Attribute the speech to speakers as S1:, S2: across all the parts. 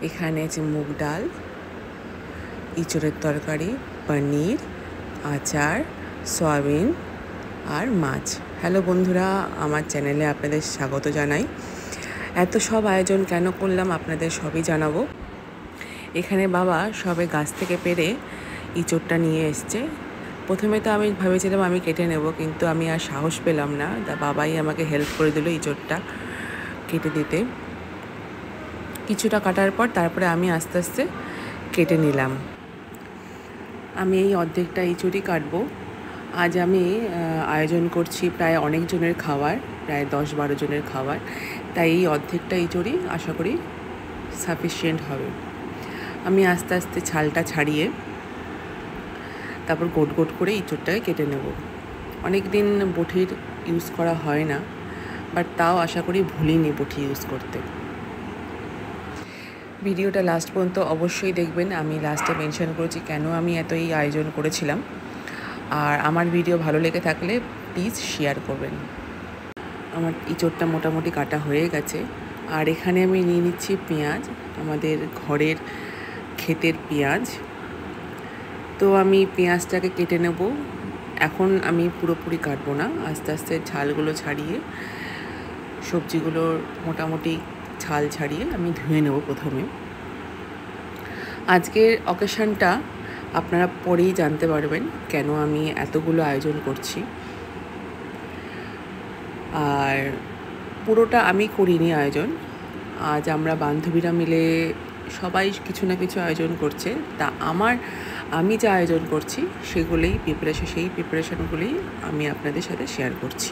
S1: এখানে আছে মুগ ডাল, ইঁচড়ের তরকারি, পনির, আচার, সয়াবিন আর মাছ। হ্যালো বন্ধুরা, আমার চ্যানেলে আপনাদের স্বাগত জানাই। এত সব আয়োজন কেন করলাম আপনাদের সবই জানাবো। এখানে বাবা সবে গাছ থেকে পেড়ে ইঁচড়টা নিয়ে এসছে। প্রথমে তো আমি ভেবেছিলাম আমি কেটে নেব, কিন্তু আমি আর সাহস পেলাম না। তা বাবাই আমাকে হেল্প করে দিল ইঁচড়টা কেটে দিতে। কিছুটা কাটার পর তারপরে আমি আস্তে আস্তে কেটে নিলাম। আমি এই অর্ধেকটা ইঁচড়ই কাটবো। আজ আমি আয়োজন করছি প্রায় অনেকজনের খাবার, প্রায় 10-12 জনের খাবার, তাই এই অর্ধেকটা ইঁচড়ই আশা করি সাফিসিয়েন্ট হবে। আমি আস্তে আস্তে ছালটা ছাড়িয়ে তারপর গোট গোট করে ইঁচড়টাকে কেটে নেব। অনেক দিন বটির ইউজ করা হয় না, বাট তাও আশা করি ভুলিনি বটি ইউজ করতে। ভিডিওটা লাস্ট পর্যন্ত অবশ্যই দেখবেন। আমি লাস্টে মেনশন করেছি কেন আমি এত এই আয়োজন করেছিলাম। আর আমার ভিডিও ভালো লেগে থাকলে প্লিজ শেয়ার করবেন। আমার ইঁচড়টা মোটামুটি কাটা হয়ে গেছে। আর এখানে আমি নিয়ে নিচ্ছি পেঁয়াজ, আমাদের ঘরের ক্ষেতের পেঁয়াজ। তো আমি পেঁয়াজটাকে কেটে নেব। এখন আমি পুরোপুরি কাটবো না, আস্তে আস্তে ছালগুলো ছাড়িয়ে, সবজিগুলোর মোটামুটি ছাল ছাড়িয়ে আমি ধুয়ে নেব প্রথমে। আজকের অকেশনটা আপনারা পরেই জানতে পারবেন কেন আমি এতগুলো আয়োজন করছি। আর পুরোটা আমি করিনি আয়োজন। আজ আমরা বান্ধবীরা মিলে সবাই কিছু না কিছু আয়োজন করছে। তা আমি যা আয়োজন করছি সেই প্রিপারেশনগুলোই আমি আপনাদের সাথে শেয়ার করছি।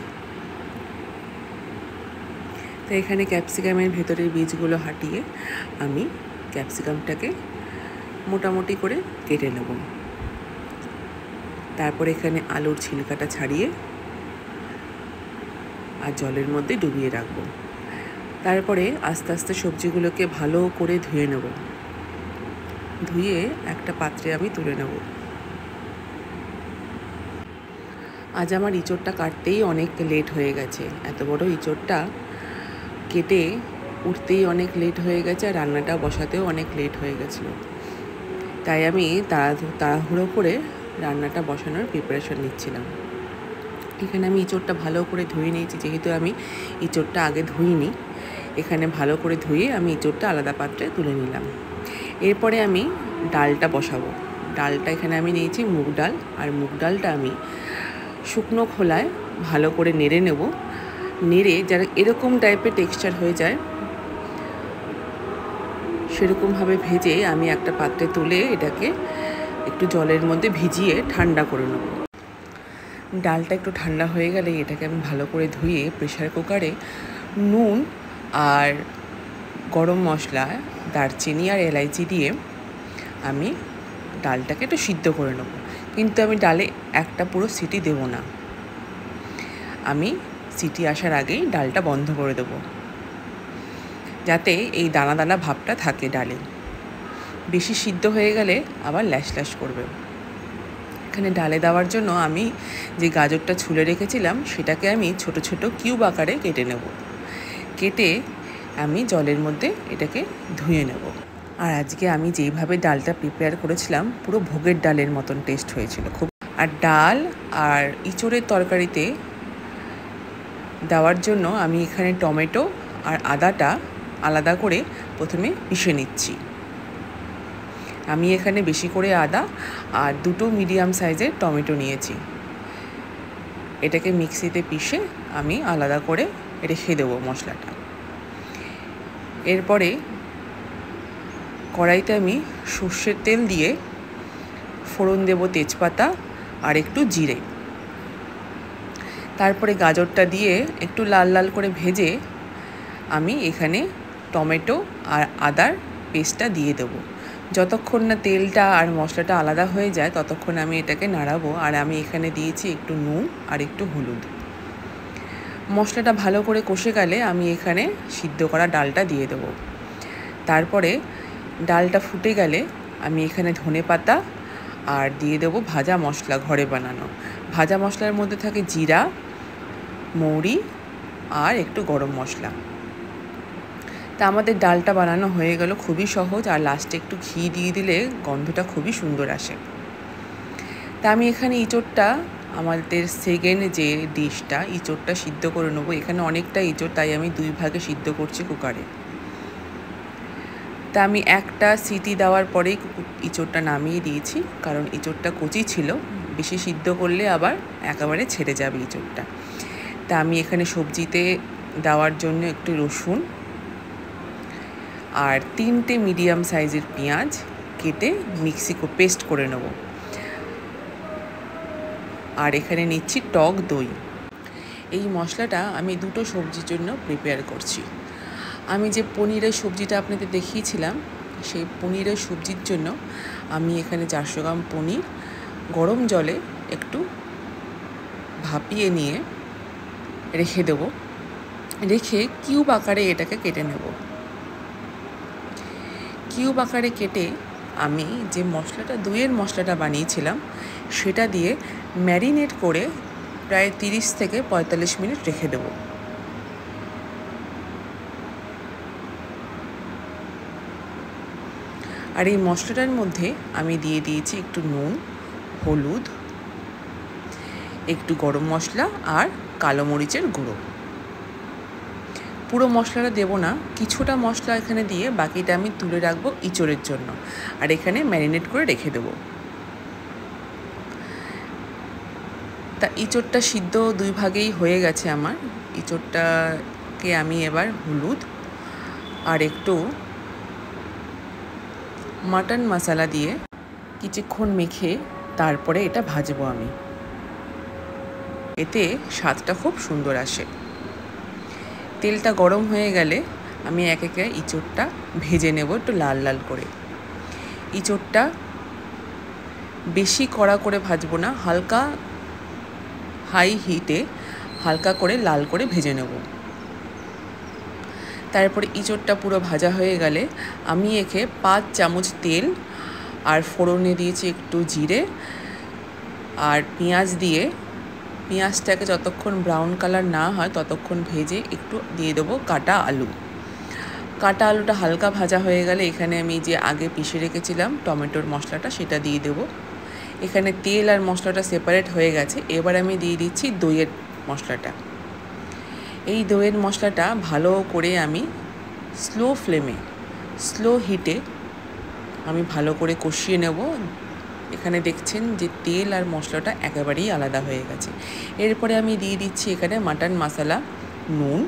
S1: তো এখানে ক্যাপসিকামের ভেতরের বীজগুলো হাটিয়ে আমি ক্যাপসিকামটাকে মোটামুটি করে কেটে নেব। তারপর এখানে আলুর ছিলকাটা ছাড়িয়ে আর জলের মধ্যে ডুবিয়ে রাখবো। তারপরে আস্তে আস্তে সবজিগুলোকে ভালো করে ধুয়ে নেব। ধুয়ে একটা পাত্রে আমি তুলে নেব। আজ আমার ইঁচড়টা কাটতেই অনেক লেট হয়ে গেছে। এত বড় ইঁচড়টা কেটে উঠতেই অনেক লেট হয়ে গেছে, আর রান্নাটা বসাতেও অনেক লেট হয়ে গেছিলো। তাই আমি তাড়াহুড়ো করে রান্নাটা বসানোর প্রিপারেশন নিচ্ছিলাম। এখানে আমি ইঁচড়টা ভালো করে ধুয়ে নিয়েছি, যেহেতু আমি ইঁচড়টা আগে ধুইনি। এখানে ভালো করে ধুয়ে আমি ইঁচড়টা আলাদা পাত্রে তুলে নিলাম। এরপরে আমি ডালটা বসাবো। ডালটা এখানে আমি নিয়েছি মুগ ডাল, আর মুগ ডালটা আমি শুকনো খোলায় ভালো করে নেড়ে নেব। নেড়ে যারা এরকম টাইপের টেক্সচার হয়ে যায় সেরকমভাবে ভেজে আমি একটা পাত্রে তুলে এটাকে একটু জলের মধ্যে ভিজিয়ে ঠান্ডা করে নেব। ডালটা একটু ঠান্ডা হয়ে গেলে এটাকে আমি ভালো করে ধুয়ে প্রেশার কুকারে নুন আর গরম মশলা, দারচিনি আর এলাইচি দিয়ে আমি ডালটাকে একটু সিদ্ধ করে নেব। কিন্তু আমি ডালে একটা পুরো সিটি দেব না, আমি সিটি আসার আগেই ডালটা বন্ধ করে দেব, যাতে এই দানা দানা ভাবটা থাকে ডালে। বেশি সিদ্ধ হয়ে গেলে আবার ল্যাশ ল্যাশ করবে। এখানে ডালে দেওয়ার জন্য আমি যে গাজরটা ছুলে রেখেছিলাম সেটাকে আমি ছোট ছোট কিউব আকারে কেটে নেব। কেটে আমি জলের মধ্যে এটাকে ধুয়ে নেব। আর আজকে আমি যেইভাবে ডালটা প্রিপেয়ার করেছিলাম পুরো ভোগের ডালের মতন টেস্ট হয়েছিল খুব। আর ডাল আর ইঁচড়ের তরকারিতে দেওয়ার জন্য আমি এখানে টমেটো আর আদাটা আলাদা করে প্রথমে পিষে নিচ্ছি। আমি এখানে বেশি করে আদা আর 2 মিডিয়াম সাইজের টমেটো নিয়েছি। এটাকে মিক্সিতে পিষে আমি আলাদা করে রেখে দেবো মশলাটা। এরপরে কড়াইতে আমি সর্ষের তেল দিয়ে ফোড়ন দেব তেজপাতা আর একটু জিরে। তারপরে গাজরটা দিয়ে একটু লাল লাল করে ভেজে আমি এখানে টমেটো আর আদার পেস্টটা দিয়ে দেবো। যতক্ষণ না তেলটা আর মশলাটা আলাদা হয়ে যায় ততক্ষণ আমি এটাকে নাড়াবো। আর আমি এখানে দিয়েছি একটু নুন আর একটু হলুদ। মশলাটা ভালো করে কষে গেলে আমি এখানে সিদ্ধ করা ডালটা দিয়ে দেবো। তারপরে ডালটা ফুটে গেলে আমি এখানে ধনেপাতা আর দিয়ে দেবো ভাজা মশলা, ঘরে বানানো ভাজা মশলার মধ্যে থাকে জিরা, মৌরি আর একটু গরম মশলা। তা আমাদের ডালটা বানানো হয়ে গেল, খুবই সহজ। আর লাস্টে একটু ঘি দিয়ে দিলে গন্ধটা খুবই সুন্দর আসে। তা আমি এখানে ইঁচড়টা, আমাদের সেকেন্ড যে ডিশটা, ইঁচড়টা সিদ্ধ করে নেবো। এখানে অনেকটা ইঁচড়, তাই আমি 2 ভাগে সিদ্ধ করছি কুকারে। তা আমি একটা সিটি দেওয়ার পরেই ইঁচড়টা নামিয়ে দিয়েছি, কারণ ইঁচড়টা কচি ছিল, বেশি সিদ্ধ করলে আবার একেবারে ছেড়ে যাবে ইঁচড়টা। তা আমি এখানে সবজিতে দেওয়ার জন্য একটু রসুন আর 3টে মিডিয়াম সাইজের পেঁয়াজ কেটে পেস্ট করে নেব। আর এখানে নিচ্ছি টক দই। এই মশলাটা আমি 2টো সবজির জন্য প্রিপেয়ার করছি। আমি যে পনিরের সবজিটা আপনাদের দেখিয়েছিলাম, সেই পনিরের সবজির জন্য আমি এখানে 400 গ্রাম পনির গরম জলে একটু ভাপিয়ে নিয়ে রেখে দেবো। রেখে কিউব আকারে এটাকে কেটে নেব। কিউব আকারে কেটে আমি যে মশলাটা, দইয়ের মশলাটা বানিয়েছিলাম, সেটা দিয়ে ম্যারিনেট করে প্রায় 30 থেকে 45 মিনিট রেখে দেবো। আর এই মশলাটার মধ্যে আমি দিয়ে দিয়েছি একটু নুন, হলুদ, একটু গরম মশলা আর কালো মরিচের গুঁড়ো। পুরো মশলাটা দেব না, কিছুটা মশলা এখানে দিয়ে বাকিটা আমি তুলে রাখবো ইঁচড়ের জন্য। আর এখানে ম্যারিনেট করে রেখে দেবো। তা ইঁচড়টা সিদ্ধ 2 ভাগেই হয়ে গেছে আমার। ইঁচড়টাকে আমি এবার হলুদ আর একটু মাটন মশলা দিয়ে কিছুক্ষণ মেখে তারপরে এটা ভাজবো আমি। এতে স্বাদটা খুব সুন্দর আসে। তেলটা গরম হয়ে গেলে আমি এক একে ইঁচড়টা ভেজে নেব একটু লাল লাল করে। ইঁচড়টা বেশি কড়া করে ভাজবো না, হালকা হাই হিটে হালকা করে লাল করে ভেজে নেব। তারপরে ইঁচড়টা পুরো ভাজা হয়ে গেলে আমি একে 5 চামচ তেল আর ফোড়নে দিয়েছি একটু জিরে আর পেঁয়াজ দিয়ে, পেঁয়াজটাকে যতক্ষণ ব্রাউন কালার না হয় ততক্ষণ ভেজে একটু দিয়ে দেবো কাটা আলু। কাটা আলুটা হালকা ভাজা হয়ে গেলে এখানে আমি যে আগে পিষে রেখেছিলাম টমেটোর মশলাটা, সেটা দিয়ে দেবো। এখানে তেল আর মশলাটা সেপারেট হয়ে গেছে। এবার আমি দিয়ে দিচ্ছি দইয়ের মশলাটা। এই দইয়ের মশলাটা ভালো করে আমি স্লো ফ্লেমে, স্লো হিটে আমি ভালো করে কষিয়ে নেব। এখানে দেখছেন যে তেল আর মশলাটা একেবারেই আলাদা হয়ে গেছে। এরপরে আমি দিয়ে দিচ্ছি এখানে মাটন মশলা, নুন,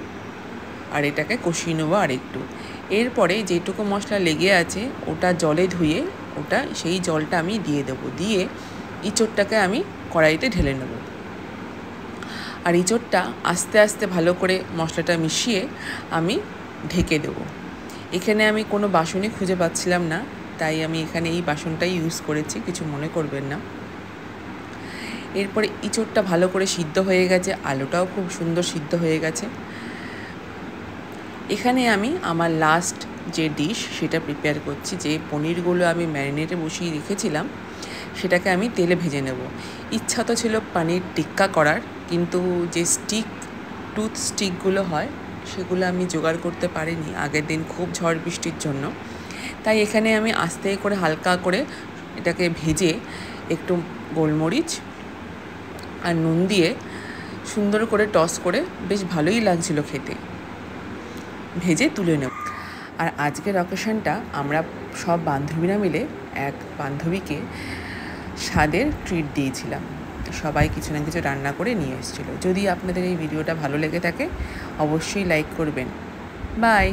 S1: আর এটাকে কষিয়ে নেবো আর একটু। এরপরে যেটুকু মশলা লেগে আছে ওটা জলে ধুয়ে ওটা, সেই জলটা আমি দিয়ে দেবো। দিয়ে ইঁচড়টাকে আমি কড়াইতে ঢেলে নেব। আর ইঁচড়টা আস্তে আস্তে ভালো করে মশলাটা মিশিয়ে আমি ঢেকে দেব। এখানে আমি কোনো বাসনই খুঁজে পাচ্ছিলাম না, তাই আমি এখানে এই বাসনটাই ইউজ করেছি, কিছু মনে করবেন না। এরপরে ইঁচড়টা ভালো করে সিদ্ধ হয়ে গেছে, আলুটাও খুব সুন্দর সিদ্ধ হয়ে গেছে। এখানে আমি আমার লাস্ট যে ডিশ সেটা প্রিপেয়ার করছি। যে পনিরগুলো আমি ম্যারিনেটে বসিয়ে রেখেছিলাম সেটাকে আমি তেলে ভেজে নেব। ইচ্ছা তো ছিল পনির টিক্কা করার, কিন্তু যে টুথ স্টিকগুলো হয় সেগুলো আমি জোগাড় করতে পারিনি আগের দিন, খুব ঝড় বৃষ্টির জন্য। তাই এখানে আমি আস্তে করে হালকা করে এটাকে ভেজে একটু গোলমরিচ আর নুন দিয়ে সুন্দর করে টস করে বেশ ভালোই লাগছিল খেতে, ভেজে তুলে নেব। আর আজকের অকেশনটা আমরা সব বান্ধবীরা মিলে এক বান্ধবীকে স্বাদের ট্রিট দিয়েছিলাম। সবাই কিছু না কিছু রান্না করে নিয়ে এসেছিলো। যদি আপনাদের এই ভিডিওটা ভালো লেগে থাকে অবশ্যই লাইক করবেন। বাই।